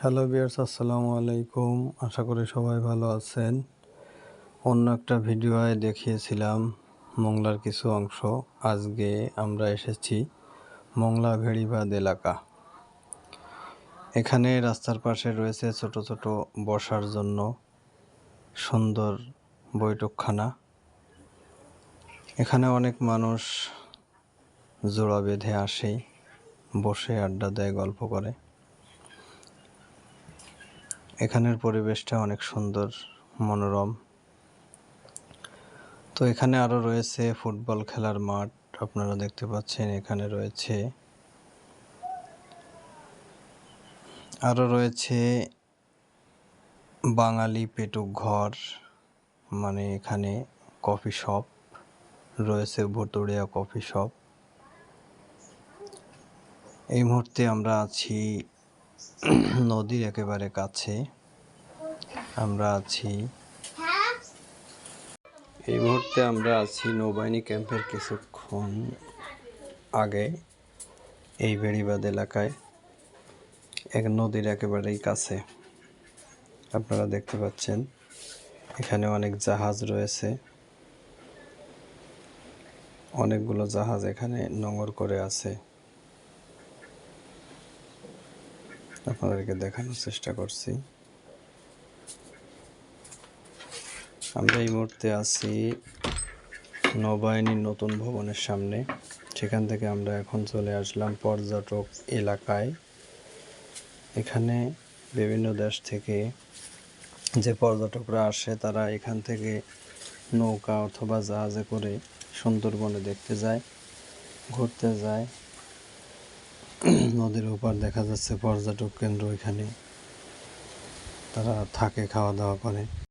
Hello viewers, আসসালামু আলাইকুম। আশা করি সবাই ভালো আছেন। অন্য একটা ভিডিওয়ে দেখিয়েছিলাম মংলার কিছু অংশ। আজকে আমরা এসেছি মংলা ভেড়িবাঁধ এলাকা। এখানে রাস্তার পাশে রয়েছে ছোট ছোট বসার জন্য সুন্দর বৈঠকখানা। এখানে অনেক মানুষ জোড়া বেঁধে আসে, বসে আড্ডা দেয়, গল্প করে। এখানের পরিবেশটা অনেক সুন্দর, মনোরম। তো এখানে আরো রয়েছে ফুটবল খেলার মাঠ, আপনারা দেখতে পাচ্ছেন। এখানে রয়েছে বাঙালি পেটুক ঘর, মানে এখানে কফি শপ রয়েছে, ভুতুড়িয়া কফি শপ। এই মুহূর্তে আমরা আছি নদীর একেবারে কাছে। এই মুহূর্তে আমরা আছি নৌবাহিনী ক্যাম্পের কিছুক্ষণ আগে এই ভেড়িবাঁধ এলাকায়, এক নদীর একেবারেই কাছে। আপনারা দেখতে পাচ্ছেন এখানে অনেক জাহাজ রয়েছে, অনেকগুলো জাহাজ এখানে নোঙর করে আছে। আপনাদেরকে দেখানোর চেষ্টা করছি। আমরা এই মুহূর্তে আছি নৌবাহিনীর নতুন ভবনের সামনে। সেখান থেকে আমরা এখন চলে আসলাম পর্যটক এলাকায়। এখানে বিভিন্ন দেশ থেকে যে পর্যটকরা আসে, তারা এখান থেকে নৌকা অথবা জাহাজে করে সুন্দরবনে দেখতে যায়, ঘুরতে যায়। নদীর ওপার দেখা যাচ্ছে পর্যটক কেন্দ্র, এখানে তারা থাকে, খাওয়া দাওয়া করে।